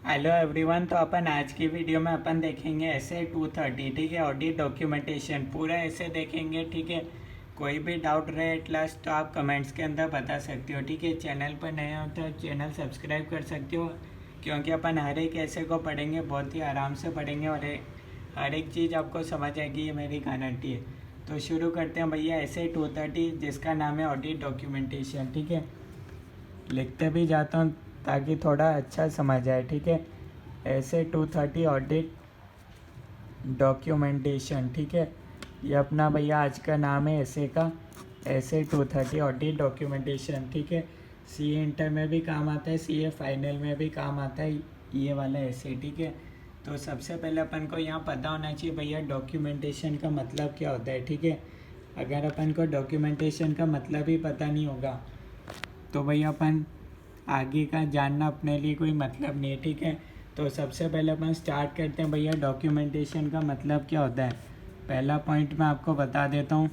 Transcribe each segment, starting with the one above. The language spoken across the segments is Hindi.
Hello everyone. तो अपन आज की वीडियो में अपन देखेंगे ऐसे 230, ठीक है। ऑडिट डॉक्यूमेंटेशन पूरा ऐसे देखेंगे, ठीक है। कोई भी डाउट रहे एट लास्ट तो आप कमेंट्स के अंदर बता सकते हो, ठीक है। चैनल पर नए हो तो चैनल सब्सक्राइब कर सकते हो, क्योंकि अपन हर एक ऐसे को पढ़ेंगे, बहुत ही आराम से पढ़ेंगे और हर एक चीज़ आपको समझ आएगी, ये मेरी गारंटी है। तो शुरू करते हैं भैया ऐसे 230, जिसका नाम है ऑडिट डॉक्यूमेंटेशन, ठीक है। लिखते भी जाता हूँ ताकि थोड़ा अच्छा समझ आए, ठीक है। ऐसे 230 ऑडिट डॉक्यूमेंटेशन, ठीक है। ये अपना भैया आज का नाम है ऐसे का, ऐसे 230 ऑडिट डॉक्यूमेंटेशन, ठीक है। सी इंटर में भी काम आता है, सी ए फाइनल में भी काम आता है ये वाला ऐसे, ठीक है। तो सबसे पहले अपन को यहाँ पता होना चाहिए भैया डॉक्यूमेंटेशन का मतलब क्या होता है, ठीक है। अगर अपन को डॉक्यूमेंटेशन का मतलब ही पता नहीं होगा तो भैया अपन आगे का जानना अपने लिए कोई मतलब नहीं है, ठीक है। तो सबसे पहले अपन स्टार्ट करते हैं भैया डॉक्यूमेंटेशन का मतलब क्या होता है। पहला पॉइंट मैं आपको बता देता हूँ,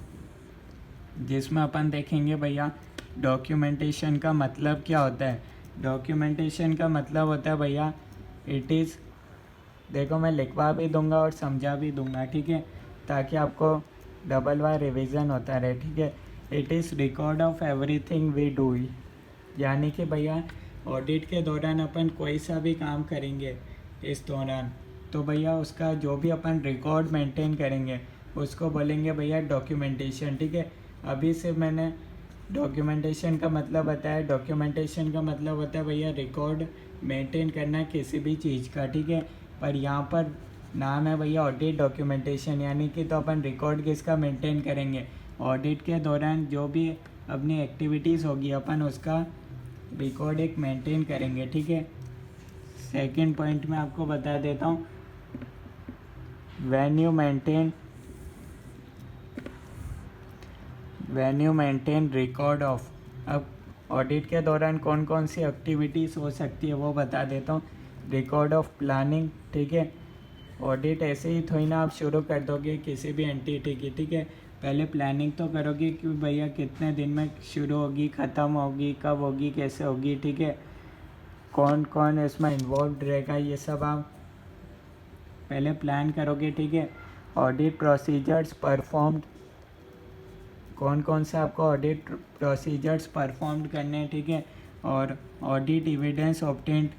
जिसमें अपन देखेंगे भैया डॉक्यूमेंटेशन का मतलब क्या होता है। डॉक्यूमेंटेशन का मतलब होता है भैया इट इज़, देखो मैं लिखवा भी दूंगा और समझा भी दूंगा, ठीक है, ताकि आपको डबल बार रिवीजन होता रहे, ठीक है। It is record of everything we do, यानी कि भैया ऑडिट के दौरान अपन कोई सा भी काम करेंगे इस दौरान, तो भैया उसका जो भी अपन रिकॉर्ड मेंटेन करेंगे उसको बोलेंगे भैया डॉक्यूमेंटेशन, ठीक है। अभी से मैंने डॉक्यूमेंटेशन का मतलब बताया। डॉक्यूमेंटेशन का मतलब होता है भैया रिकॉर्ड मेंटेन करना किसी भी चीज़ का, ठीक है। पर यहाँ पर नाम है भैया ऑडिट डॉक्यूमेंटेशन, यानी कि तो अपन रिकॉर्ड किसका मेंटेन करेंगे, ऑडिट के दौरान जो भी अपनी एक्टिविटीज़ होगी अपन उसका रिकॉर्ड एक मेंटेन करेंगे, ठीक है। सेकंड पॉइंट में आपको बता देता हूँ, when you maintain record of. अब ऑडिट के दौरान कौन कौन सी एक्टिविटीज़ हो सकती है वो बता देता हूँ। रिकॉर्ड ऑफ प्लानिंग, ठीक है। ऑडिट ऐसे ही थोड़ी ना आप शुरू कर दोगे किसी भी एंटिटी की, ठीक है। पहले प्लानिंग तो करोगे कि भैया कितने दिन में शुरू होगी, ख़त्म होगी, कब होगी, कैसे होगी, ठीक है। कौन कौन इसमें इन्वॉल्व रहेगा, ये सब आप पहले प्लान करोगे, ठीक है। ऑडिट प्रोसीजर्स परफॉर्म्ड, कौन कौन से आपको ऑडिट प्रोसीजर्स परफॉर्म करने हैं, ठीक है। और ऑडिट एविडेंस ऑब्टेन्ड,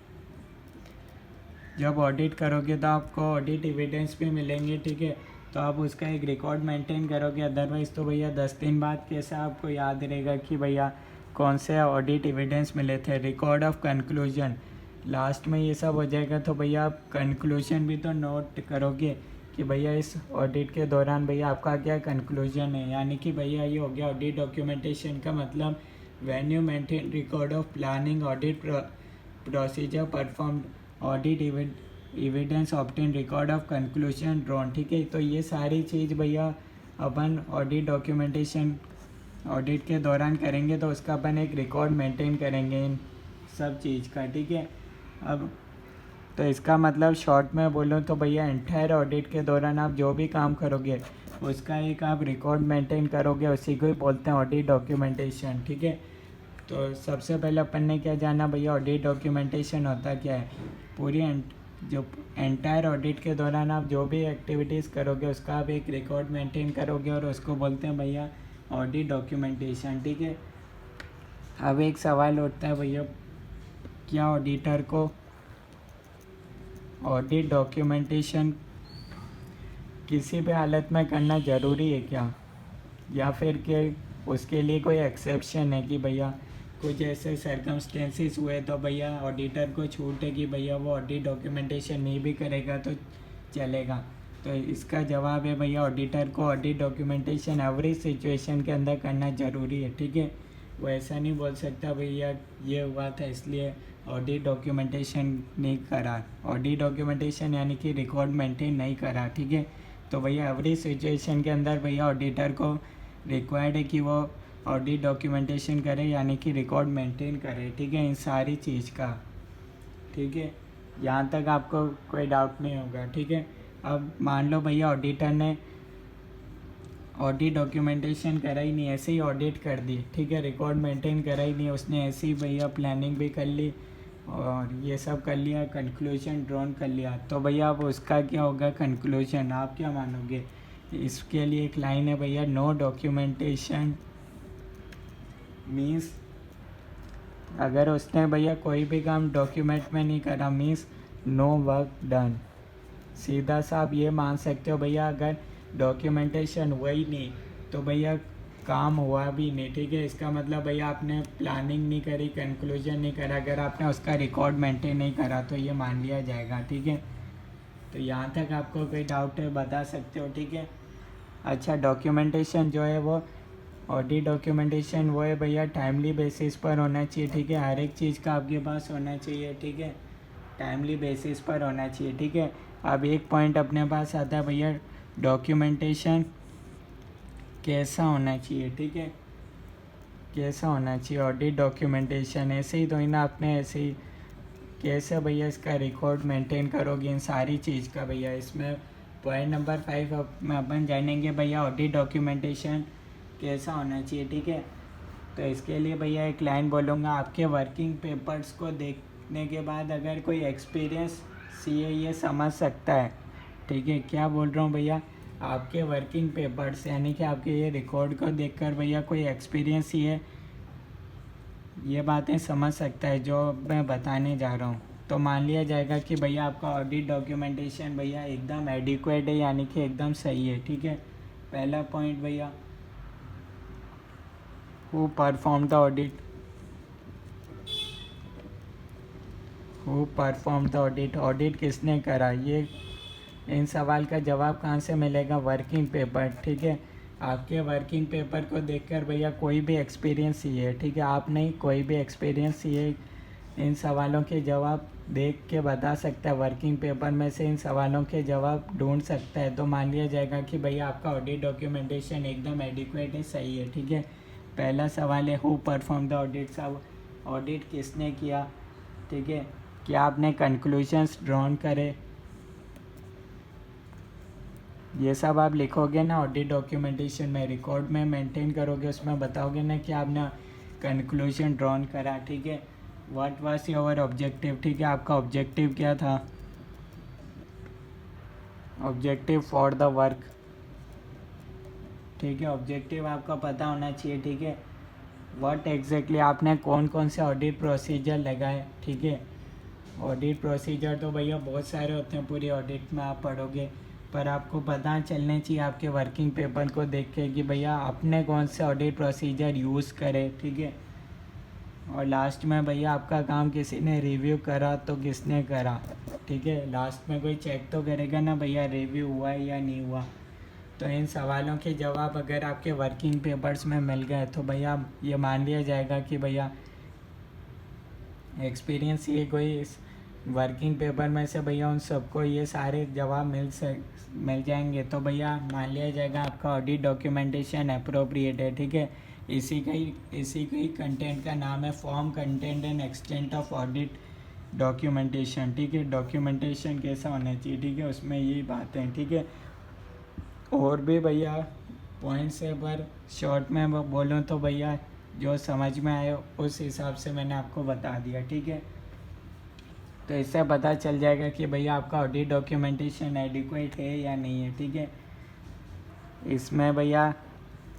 जब ऑडिट करोगे तो आपको ऑडिट एविडेंस भी मिलेंगे, ठीक है। तो आप उसका एक रिकॉर्ड मेंटेन करोगे, अदरवाइज़ तो भैया 10 दिन बाद कैसे आपको याद रहेगा कि भैया कौन से ऑडिट एविडेंस मिले थे। रिकॉर्ड ऑफ कंक्लूजन, लास्ट में ये सब हो जाएगा तो भैया आप कंक्लूजन भी तो नोट करोगे कि भैया इस ऑडिट के दौरान भैया आपका क्या कंक्लूजन है, यानी कि भैया ये हो गया ऑडिट डॉक्यूमेंटेशन का मतलब। When you maintain record of planning, audit procedure performed, audit evidence obtain, record of conclusion drawn, ठीक है। तो ये सारी चीज़ भैया अपन ऑडिट डॉक्यूमेंटेशन ऑडिट के दौरान करेंगे, तो उसका अपन एक रिकॉर्ड मेंटेन करेंगे इन सब चीज़ का, ठीक है। अब तो इसका मतलब शॉर्ट में बोलूँ तो भैया एंटायर ऑडिट के दौरान आप जो भी काम करोगे उसका एक आप रिकॉर्ड मेंटेन करोगे, उसी को ही बोलते हैं ऑडिट डॉक्यूमेंटेशन, ठीक है। तो सबसे पहले अपन ने क्या जाना भैया ऑडिट डॉक्यूमेंटेशन होता क्या है। पूरी जो एंटायर ऑडिट के दौरान आप जो भी एक्टिविटीज़ करोगे उसका आप एक रिकॉर्ड मेंटेन करोगे और उसको बोलते हैं भैया ऑडिट डॉक्यूमेंटेशन, ठीक है। अब एक सवाल उठता है भैया, क्या ऑडिटर को ऑडिट डॉक्यूमेंटेशन किसी भी हालत में करना ज़रूरी है क्या, या फिर कि उसके लिए कोई एक्सेप्शन है कि भैया कुछ ऐसे सर्कमस्टेंसेस हुए तो भैया ऑडिटर को छूट है कि भैया वो ऑडिट डॉक्यूमेंटेशन नहीं भी करेगा तो चलेगा। तो इसका जवाब है भैया ऑडिटर को ऑडिट डॉक्यूमेंटेशन एवरी सिचुएशन के अंदर करना ज़रूरी है, ठीक है। वो ऐसा नहीं बोल सकता भैया ये हुआ था इसलिए ऑडिट डॉक्यूमेंटेशन नहीं करा। ऑडिट डॉक्यूमेंटेशन यानी कि रिकॉर्ड मेंटेन नहीं करा, ठीक है। तो भैया एवरी सिचुएशन के अंदर भैया ऑडिटर को रिक्वायर्ड है कि वो ऑडिट डॉक्यूमेंटेशन करे, यानी कि रिकॉर्ड मेंटेन करे, ठीक है, इन सारी चीज़ का, ठीक है। यहाँ तक आपको कोई डाउट नहीं होगा, ठीक है। अब मान लो भैया ऑडिटर ने ऑडिट डॉक्यूमेंटेशन करा ही नहीं, ऐसे ही ऑडिट कर दी, ठीक है, रिकॉर्ड मेंटेन करा ही नहीं उसने, ऐसे ही भैया प्लानिंग भी कर ली, और ये सब कर लिया, कंक्लूजन ड्रॉन कर लिया, तो भैया अब उसका क्या होगा कंक्लूजन, आप क्या मानोगे? इसके लिए एक लाइन है भैया, नो डॉक्यूमेंटेशन मीन्स अगर उसने भैया कोई भी काम डॉक्यूमेंट में नहीं करा मीन्स नो वर्क डन। सीधा सा आप ये मान सकते हो भैया, अगर डॉक्यूमेंटेशन हुआ ही नहीं तो भैया काम हुआ भी नहीं, ठीक है। इसका मतलब भैया आपने प्लानिंग नहीं करी, कंक्लूजन नहीं करा, अगर आपने उसका रिकॉर्ड मेंटेन नहीं करा तो ये मान लिया जाएगा, ठीक है। तो यहाँ तक आपको कोई डाउट है बता सकते हो, ठीक है। अच्छा, डॉक्यूमेंटेशन जो है वो ऑडिट डॉक्यूमेंटेशन वो है भैया टाइमली बेसिस पर होना चाहिए, ठीक है। हर एक चीज़ का आपके पास होना चाहिए, ठीक है, टाइमली बेसिस पर होना चाहिए, ठीक है। अब एक पॉइंट अपने पास आता है भैया, डॉक्यूमेंटेशन कैसा होना चाहिए, ठीक है, कैसा होना चाहिए ऑडिट डॉक्यूमेंटेशन। ऐसे ही तो ही ना, आपने ऐसे ही कैसे भैया इसका रिकॉर्ड मेंटेन करोगे इन सारी चीज़ का भैया। इसमें पॉइंट नंबर 5 में अपन जानेंगे भैया ऑडिट डॉक्यूमेंटेशन कैसा होना चाहिए, ठीक है। तो इसके लिए भैया एक लाइन बोलूँगा, आपके वर्किंग पेपर्स को देखने के बाद अगर कोई एक्सपीरियंस सीए ये समझ सकता है, ठीक है, क्या बोल रहा हूँ भैया, आपके वर्किंग पेपर्स यानी कि आपके ये रिकॉर्ड को देखकर भैया कोई एक्सपीरियंस ये बातें समझ सकता है जो मैं बताने जा रहा हूँ, तो मान लिया जाएगा कि भैया आपका ऑडिट डॉक्यूमेंटेशन भैया एकदम एडिक्वेट है, यानी कि एकदम सही है, ठीक है। पहला पॉइंट भैया, who perform the audit, who perform the audit, audit किसने करा, ये इन सवाल का जवाब कहाँ से मिलेगा, वर्किंग पेपर, ठीक है। आपके वर्किंग पेपर को देखकर भैया कोई भी एक्सपीरियंस ही है, ठीक है, आप नहीं, कोई भी एक्सपीरियंस ही है इन सवालों के जवाब देख के बता सकता है, वर्किंग पेपर में से इन सवालों के जवाब ढूंढ सकता है, तो मान लिया जाएगा कि भैया आपका ऑडिट डॉक्यूमेंटेशन एकदम एडिक्वेट है, सही है, ठीक है। पहला सवाल है हु परफॉर्म द ऑडिट, साहब ऑडिट किसने किया, ठीक है, क्या आपने कंक्लूजन्स ड्रॉन करे, ये सब आप लिखोगे ना ऑडिट डॉक्यूमेंटेशन में, रिकॉर्ड में मेंटेन करोगे, उसमें बताओगे ना कि आपने कंक्लूजन ड्रॉन करा, ठीक है। व्हाट वाज योर ऑब्जेक्टिव, ठीक है, आपका ऑब्जेक्टिव क्या था, ऑब्जेक्टिव फॉर द वर्क, ठीक है, ऑब्जेक्टिव आपका पता होना चाहिए, ठीक है। व्हाट एग्जैक्टली आपने कौन कौन से ऑडिट प्रोसीजर लगाए, ठीक है। ऑडिट प्रोसीजर तो भैया बहुत सारे होते हैं, पूरी ऑडिट में आप पढ़ोगे, पर आपको पता चलने चाहिए आपके वर्किंग पेपर को देख के कि भैया आपने कौन से ऑडिट प्रोसीजर यूज़ करे, ठीक है। और लास्ट में भैया आपका काम किसी ने रिव्यू करा तो किसने करा, ठीक है, लास्ट में कोई चेक तो करेगा ना भैया रिव्यू हुआ है या नहीं हुआ। तो इन सवालों के जवाब अगर आपके वर्किंग पेपर्स में मिल गए तो भैया ये मान लिया जाएगा कि भैया एक्सपीरियंस ये कोई इस वर्किंग पेपर में से भैया उन सबको ये सारे जवाब मिल जाएंगे, तो भैया मान लिया जाएगा आपका ऑडिट डॉक्यूमेंटेशन अप्रोप्रिएट है, ठीक है। इसी का ही कंटेंट का नाम है form, content and extent of audit documentation, ठीक है। डॉक्यूमेंटेशन कैसा होना चाहिए, ठीक है, उसमें यही बातें हैं, ठीक है। और भी भैया पॉइंट्स है, पर शॉर्ट में बोलूँ तो भैया जो समझ में आए उस हिसाब से मैंने आपको बता दिया, ठीक है। तो इससे पता चल जाएगा कि भैया आपका ऑडिट डॉक्यूमेंटेशन एडिक्वेट है या नहीं है, ठीक है। इसमें भैया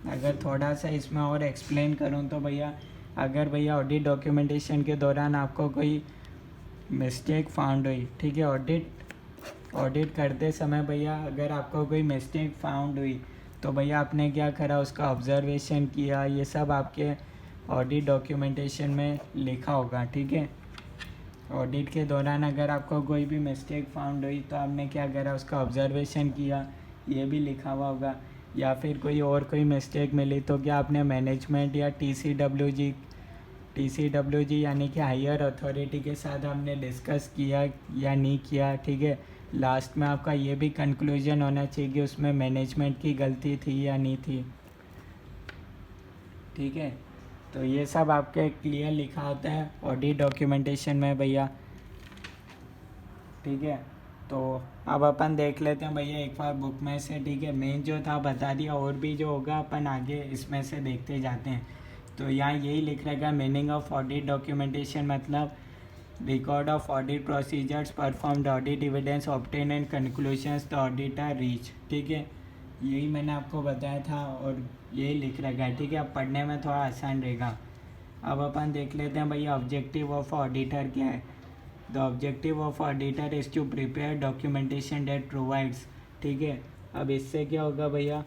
अगर थोड़ा सा इसमें और एक्सप्लेन करूँ तो भैया अगर भैया ऑडिट डॉक्यूमेंटेशन के दौरान आपको कोई मिस्टेक फाउंड हुई, ठीक है, ऑडिट करते समय भैया अगर आपको कोई मिस्टेक फाउंड हुई तो भैया आपने क्या करा, उसका ऑब्जर्वेशन किया, ये सब आपके ऑडिट डॉक्यूमेंटेशन में लिखा होगा, ठीक है। ऑडिट के दौरान अगर आपको कोई भी मिस्टेक फाउंड हुई तो आपने क्या करा, उसका ऑब्जर्वेशन किया, ये भी लिखा हुआ होगा। या फिर कोई मिस्टेक मिली तो क्या आपने मैनेजमेंट या टीसीडब्ल्यूजी यानी कि हायर अथॉरिटी के साथ आपने डिस्कस किया या नहीं किया, ठीक है। लास्ट में आपका ये भी कंक्लूजन होना चाहिए कि उसमें मैनेजमेंट की गलती थी या नहीं थी, ठीक है। तो ये सब आपके क्लियर लिखा होता है ऑडिट डॉक्यूमेंटेशन में भैया, ठीक है। तो अब अपन देख लेते हैं भैया एक बार बुक में से, ठीक है, मेन जो था बता दिया, और भी जो होगा अपन आगे इसमें से देखते जाते हैं। तो यहाँ यही लिख रहेगा मीनिंग ऑफ ऑडिट डॉक्यूमेंटेशन, मतलब record of audit procedures performed, audit evidence obtained and conclusions the auditor reach। ठीक है, यही मैंने आपको बताया था और यही लिख रखा है। ठीक है, अब पढ़ने में थोड़ा आसान रहेगा। अब अपन देख लेते हैं भैया ऑब्जेक्टिव ऑफ ऑडिटर क्या है। The objective of auditor is to prepare documentation that provides. ठीक है, अब इससे क्या होगा भैया,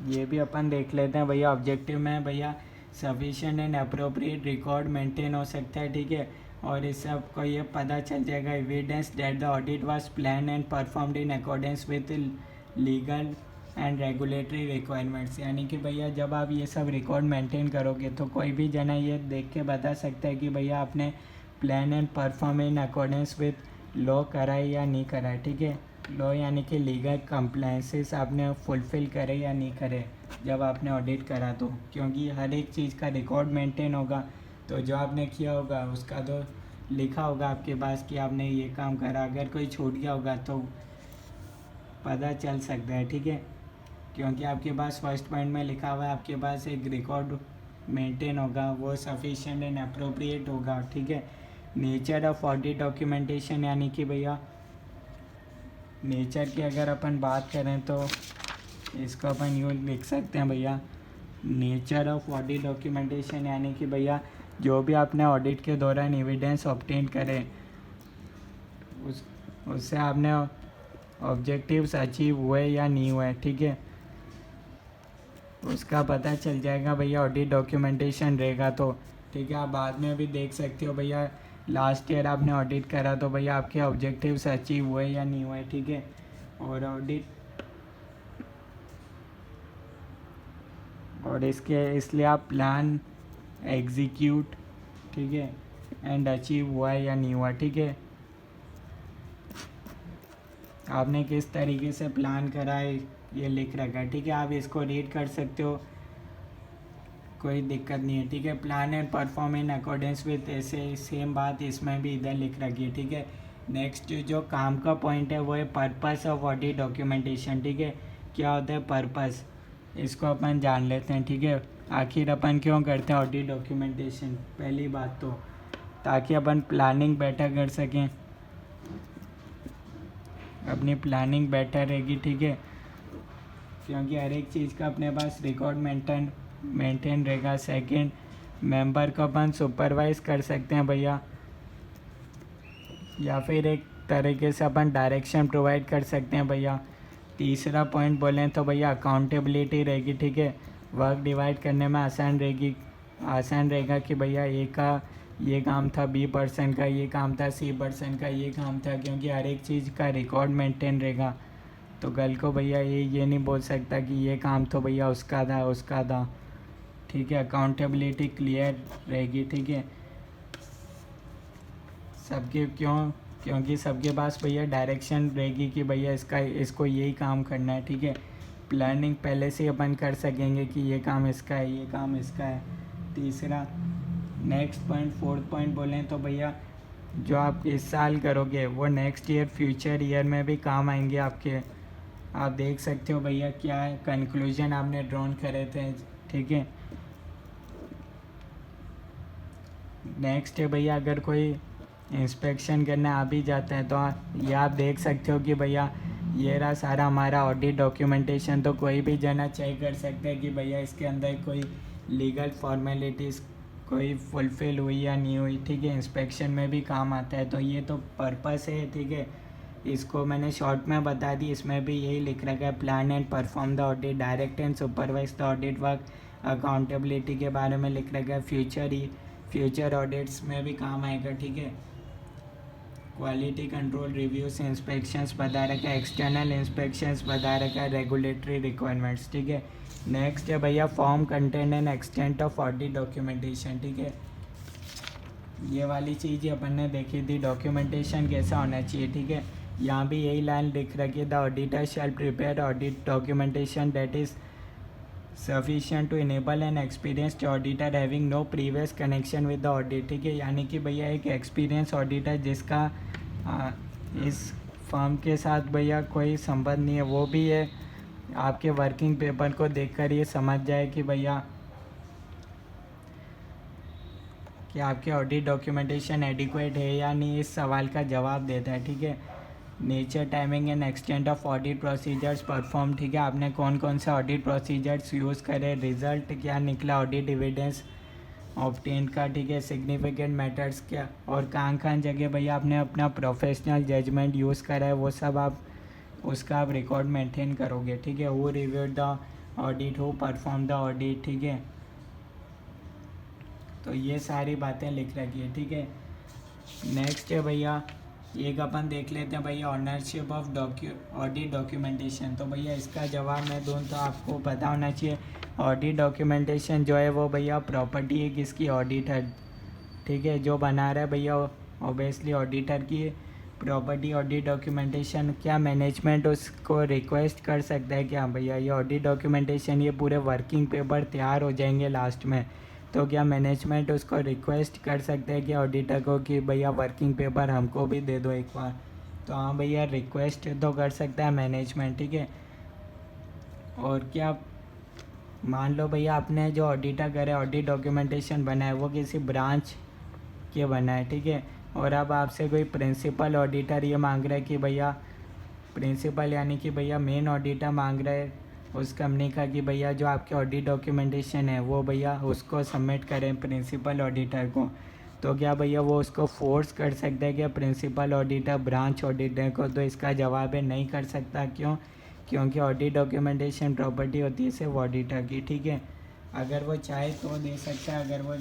ये भी अपन देख लेते हैं भैया। ऑब्जेक्टिव में भैया sufficient and appropriate record maintain हो सकता है। ठीक है, और इससे आपको ये पता चल जाएगा evidence that the audit was plan and performed in accordance with legal and regulatory requirements. यानी कि भैया जब आप ये सब रिकॉर्ड मेंटेन करोगे तो कोई भी जना ये देख के बता सकता है कि भैया आपने plan and perform in accordance with law करा है या नहीं करा है। ठीक है, लॉ यानी कि लीगल कंप्लायंसेस आपने फुलफ़िल करे या नहीं करे जब आपने ऑडिट करा तो, क्योंकि हर एक चीज़ का रिकॉर्ड मेंटेन होगा। तो जो आपने किया होगा उसका तो लिखा होगा आपके पास कि आपने ये काम करा। अगर कोई छूट गया होगा तो पता चल सकता है। ठीक है, क्योंकि आपके पास फर्स्ट पॉइंट में लिखा हुआ है आपके पास एक रिकॉर्ड मेंटेन होगा, वो सफिशिएंट एंड अप्रोप्रिएट होगा। ठीक है, नेचर ऑफ ऑडिट डॉक्यूमेंटेशन, यानी कि भैया नेचर की अगर अपन बात करें तो इसको अपन यूँ लिख सकते हैं भैया, नेचर ऑफ ऑडिट डॉक्यूमेंटेशन यानी कि भैया जो भी आपने ऑडिट के दौरान एविडेंस ऑब्टेन करे उससे आपने ऑब्जेक्टिव्स अचीव हुए या नहीं हुए। ठीक है, उसका पता चल जाएगा भैया ऑडिट डॉक्यूमेंटेशन रहेगा तो। ठीक है, आप बाद में भी देख सकते हो भैया लास्ट ईयर आपने ऑडिट करा तो भैया आपके ऑब्जेक्टिव्स अचीव हुए या नहीं हुए। ठीक है, और इसलिए आप प्लान एग्जीक्यूट, ठीक है, एंड अचीव हुआ है या नहीं हुआ। ठीक है, आपने किस तरीके से प्लान करा है ये लिख रखा है। ठीक है, आप इसको रीड कर सकते हो, कोई दिक्कत नहीं है। ठीक है, plan and perform in accordance with, ऐसे सेम बात इसमें भी इधर लिख रखी है। ठीक है, नेक्स्ट जो काम का पॉइंट है वो है पर्पस ऑफ ऑडिट डॉक्यूमेंटेशन। ठीक है, क्या होता है पर्पस, इसको अपन जान लेते हैं। ठीक है, आखिर अपन क्यों करते हैं ऑडिट डॉक्यूमेंटेशन। पहली बात तो ताकि अपन प्लानिंग बेटर कर सकें, अपनी प्लानिंग बेटर रहेगी। ठीक है, क्योंकि हर एक चीज़ का अपने पास रिकॉर्ड मेंटेन रहेगा। सेकंड, मेंबर को अपन सुपरवाइज कर सकते हैं भैया, या फिर एक तरीके से अपन डायरेक्शन प्रोवाइड कर सकते हैं भैया। तीसरा पॉइंट बोलें तो भैया अकाउंटेबिलिटी रहेगी। ठीक है, वर्क डिवाइड करने में आसान रहेगा कि भैया ए का ये काम था, बी पर्सन का ये काम था, सी पर्सन का ये काम था, क्योंकि हर एक चीज़ का रिकॉर्ड मेंटेन रहेगा। तो कल को भैया ये नहीं बोल सकता कि ये काम तो भैया उसका था। ठीक है, अकाउंटेबिलिटी क्लियर रहेगी। ठीक है, क्योंकि सबके पास भैया डायरेक्शन रहेगी कि भैया इसको यही काम करना है। ठीक है, प्लानिंग पहले से अपन कर सकेंगे कि ये काम इसका है, ये काम इसका है। तीसरा, नेक्स्ट पॉइंट, फोर्थ पॉइंट बोलें तो भैया जो आप इस साल करोगे वो नेक्स्ट ईयर फ्यूचर ईयर में भी काम आएंगे आपके। आप देख सकते हो भैया क्या है कंक्लूजन आपने ड्रॉन करे थे। ठीक है, नेक्स्ट है भैया अगर कोई इंस्पेक्शन करने आ भी जाता है तो ये आप देख सकते हो कि भैया ये रहा सारा हमारा ऑडिट डॉक्यूमेंटेशन। तो कोई भी जना चेक कर सकता है कि भैया इसके अंदर कोई लीगल फॉर्मेलिटीज़ कोई फुलफ़िल हुई या नहीं हुई। ठीक है, इंस्पेक्शन में भी काम आता है। तो ये तो पर्पस है। ठीक है, इसको मैंने शॉर्ट में बता दी, इसमें भी यही लिख रखा है, plan and perform the audit, direct and supervise the audit work, accountability के बारे में लिख रखा है, फ्यूचर ऑडिट्स में भी काम आएगा। ठीक है, क्वालिटी कंट्रोल रिव्यूज इंस्पेक्शंस बता रखा है, एक्सटर्नल इंस्पेक्शंस बता रखा है, रेगुलेटरी रिक्वायरमेंट्स। ठीक है, नेक्स्ट है भैया form, content and extent of audit documentation. ठीक है, ये वाली चीज़ अपन ने देखी थी, डॉक्यूमेंटेशन कैसा होना चाहिए। ठीक है, यहाँ भी यही लाइन लिख रखी है, the auditor shall prepare audit documentation that is sufficient to enable an experienced auditor having no previous connection with the audit. ठीक है, यानी कि भैया एक एक्सपीरियंस ऑडिटर जिसका इस फर्म के साथ भैया कोई संबंध नहीं है, वो भी है आपके वर्किंग पेपर को देखकर ये समझ जाए कि भैया कि आपके ऑडिट डॉक्यूमेंटेशन एडिक्वेट है या नहीं, इस सवाल का जवाब देता है, ठीक है। Nature, timing and extent of audit procedures perform, ठीक है, आपने कौन कौन से ऑडिट प्रोसीजर्स यूज़ करे, रिजल्ट क्या निकला ऑडिट एविडेंस ऑब्टेन का, ठीक है, सिग्निफिकेंट मैटर्स क्या, और कहाँ जगह भैया आपने अपना प्रोफेशनल जजमेंट यूज़ करा है, वो सब आप उसका आप रिकॉर्ड मेंटेन करोगे, ठीक है। Who reviewed the audit, who perform the audit, ठीक है। तो ये सारी बातें लिख रखी है, ठीक है। नेक्स्ट है भैया, एक अपन देख लेते हैं भैया, ऑनरशिप ऑफ ऑडिट डॉक्यूमेंटेशन। तो भैया इसका जवाब मैं दूँ तो आपको पता होना चाहिए, ऑडिट डॉक्यूमेंटेशन जो है वो भैया प्रॉपर्टी है किसकी, ऑडिटर, ठीक है। जो बना रहा है भैया ऑब्वियसली ऑडिटर की प्रॉपर्टी। ऑडिट डॉक्यूमेंटेशन क्या मैनेजमेंट उसको रिक्वेस्ट कर सकता है क्या भैया, ये ऑडिट डॉक्यूमेंटेशन ये पूरे वर्किंग पेपर तैयार हो जाएंगे लास्ट में, तो क्या मैनेजमेंट उसको रिक्वेस्ट कर सकते हैं कि ऑडिटर को कि भैया वर्किंग पेपर हमको भी दे दो एक बार। तो हाँ भैया रिक्वेस्ट तो कर सकता है मैनेजमेंट, ठीक है। और क्या मान लो भैया आपने जो ऑडिटर करे ऑडिट डॉक्यूमेंटेशन बनाए वो किसी ब्रांच के बना है, ठीक है। और अब आपसे कोई प्रिंसिपल ऑडिटर ये मांग रहा है कि भैया, प्रिंसिपल यानी कि भैया मेन ऑडिटर मांग रहा है उस कंपनी का कि भैया जो आपके ऑडिट डॉक्यूमेंटेशन है वो भैया उसको सबमिट करें प्रिंसिपल ऑडिटर को। तो क्या भैया वो उसको फोर्स कर सकता है क्या प्रिंसिपल ऑडिटर ब्रांच ऑडिटर को? तो इसका जवाब है नहीं कर सकता। क्यों? क्योंकि ऑडिट डॉक्यूमेंटेशन प्रॉपर्टी होती है सिर्फ ऑडिटर की, ठीक है। अगर वो चाहे तो दे सकता है, अगर वो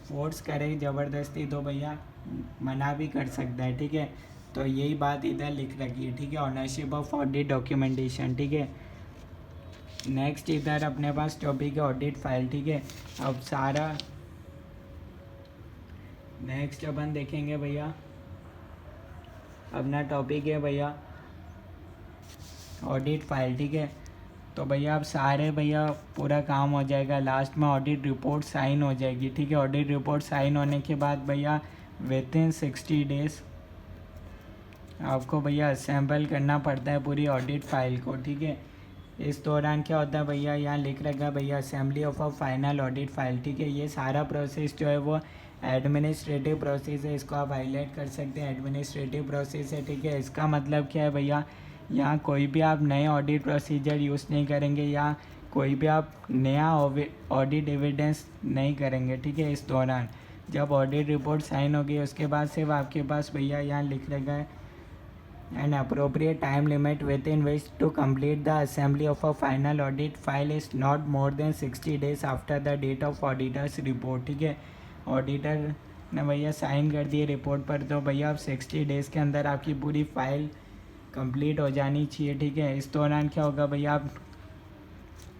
फोर्स करे ज़बरदस्ती तो भैया मना भी कर सकता है, ठीक है। तो यही बात इधर लिख रखी है, ठीक है, ऑनरशिप ऑफ ऑडिट डॉक्यूमेंटेशन, ठीक है। नेक्स्ट इधर अपने पास टॉपिक है ऑडिट फाइल, ठीक है। अब सारा नेक्स्ट अपन देखेंगे भैया, अपना टॉपिक है भैया ऑडिट फाइल, ठीक है। तो भैया अब सारे भैया पूरा काम हो जाएगा, लास्ट में ऑडिट रिपोर्ट साइन हो जाएगी, ठीक है। ऑडिट रिपोर्ट साइन होने के बाद भैया विद इन 60 डेज आपको भैया असेंबल करना पड़ता है पूरी ऑडिट फाइल को, ठीक है। इस दौरान क्या होता है भैया, यहाँ लिख रखा है भैया assembly of a final audit file, ठीक है। ये सारा प्रोसेस जो है वो एडमिनिस्ट्रेटिव प्रोसेस है, इसको आप हाईलाइट कर सकते हैं, एडमिनिस्ट्रेटिव प्रोसेस है, ठीक है। इसका मतलब क्या है भैया, यहाँ कोई भी आप नए ऑडिट प्रोसीजर यूज़ नहीं करेंगे या कोई भी आप नया ऑडिट एविडेंस नहीं करेंगे, ठीक है। इस दौरान जब ऑडिट रिपोर्ट साइन होगी उसके बाद सिर्फ आपके पास भैया यहाँ लिख रखा है an appropriate time limit within which to complete the assembly of a final audit file is not more than 60 days after the date of auditor's report, ठीक है। ऑडिटर ने भैया साइन कर दिए रिपोर्ट पर, तो भैया अब 60 डेज़ के अंदर आपकी पूरी फाइल कंप्लीट हो जानी चाहिए, ठीक है। इस दौरान क्या होगा भैया, आप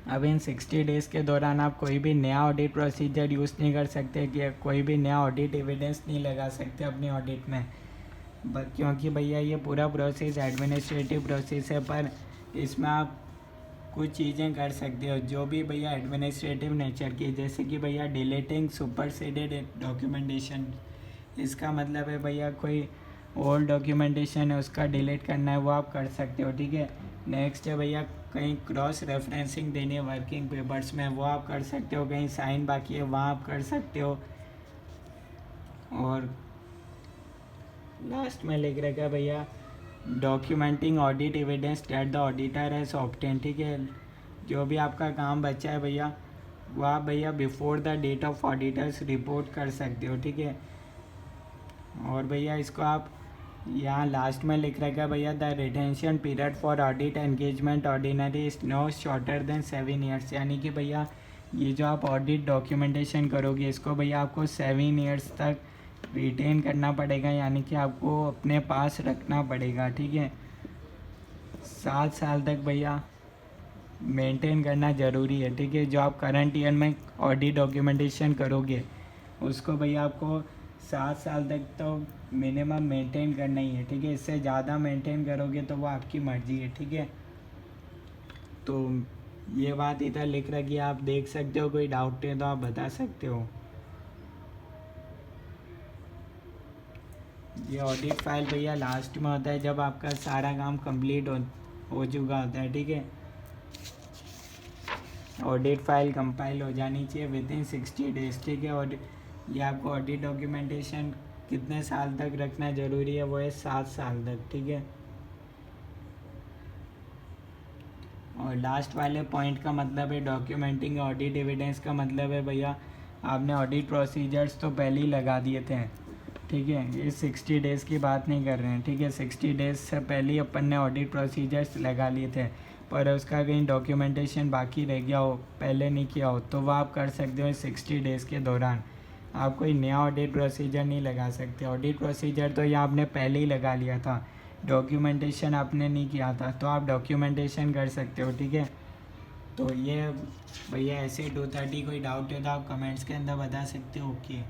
अब इन 60 डेज़ के दौरान आप कोई भी नया ऑडिट प्रोसीजर यूज़ नहीं कर सकते, कि कोई भी नया ऑडिट एविडेंस नहीं लगा सकते अपनी ऑडिट में, क्योंकि भैया ये पूरा प्रोसेस एडमिनिस्ट्रेटिव प्रोसेस है। पर इसमें आप कुछ चीज़ें कर सकते हो जो भी भैया एडमिनिस्ट्रेटिव नेचर की, जैसे कि भैया डिलीटिंग सुपरसीडेड डॉक्यूमेंटेशन। इसका मतलब है भैया कोई ओल्ड डॉक्यूमेंटेशन है उसका डिलीट करना है वो आप कर सकते हो, ठीक है। नेक्स्ट है भैया कहीं क्रॉस रेफरेंसिंग देनी है वर्किंग पेपर्स में, वो आप कर सकते हो। कहीं साइन बाकी है वहाँ आप कर सकते हो। और लास्ट में लिख रखा है भैया documenting audit evidence that the auditor has obtain, ठीक है। जो भी आपका काम बचा है भैया वो आप भैया before the date of auditor's report कर सकते हो, ठीक है। और भैया इसको आप यहाँ लास्ट में लिख रखा है भैया the retention period for audit engagement ordinary is no shorter than 7 years, यानी कि भैया ये जो आप ऑडिट डॉक्यूमेंटेशन करोगे इसको भैया आपको 7 ईयर्स तक रिटेन करना पड़ेगा, यानी कि आपको अपने पास रखना पड़ेगा, ठीक है। 7 साल तक भैया मेंटेन करना ज़रूरी है, ठीक है। जो आप करंट ईयर में ऑडिट डॉक्यूमेंटेशन करोगे उसको भैया आपको 7 साल तक तो मिनिमम मेंटेन करना ही है, ठीक है। इससे ज़्यादा मेंटेन करोगे तो वो आपकी मर्ज़ी है, ठीक है। तो ये बात इधर लिख रखी है, आप देख सकते हो, कोई डाउट है तो आप बता सकते हो। ये ऑडिट फाइल भैया लास्ट में होता है जब आपका सारा काम कंप्लीट हो चुका होता है, ठीक है। ऑडिट फाइल कंपाइल हो जानी चाहिए विद इन 60 डेज, ठीक है। और ये आपको ऑडिट डॉक्यूमेंटेशन कितने साल तक रखना ज़रूरी है, वो है 7 साल तक, ठीक है। और लास्ट वाले पॉइंट का मतलब है डॉक्यूमेंटिंग ऑडिट एविडेंस का मतलब है भैया आपने ऑडिट प्रोसीजर्स तो पहले ही लगा दिए थे, ठीक है। ये 60 डेज़ की बात नहीं कर रहे हैं, ठीक है। 60 डेज़ से पहले ही अपन ने ऑडिट प्रोसीजर्स लगा लिए थे, पर उसका कहीं डॉक्यूमेंटेशन बाकी रह गया हो, पहले नहीं किया हो, तो वह आप कर सकते हो 60 डेज़ के दौरान। आप कोई नया ऑडिट प्रोसीजर नहीं लगा सकते। ऑडिट प्रोसीजर तो ये आपने पहले ही लगा लिया था, डॉक्यूमेंटेशन आपने नहीं किया था, तो आप डॉक्यूमेंटेशन कर सकते हो, ठीक है। तो ये भैया ऐसे 230 कोई डाउट है तो आप कमेंट्स के अंदर बता सकते हो। ओके।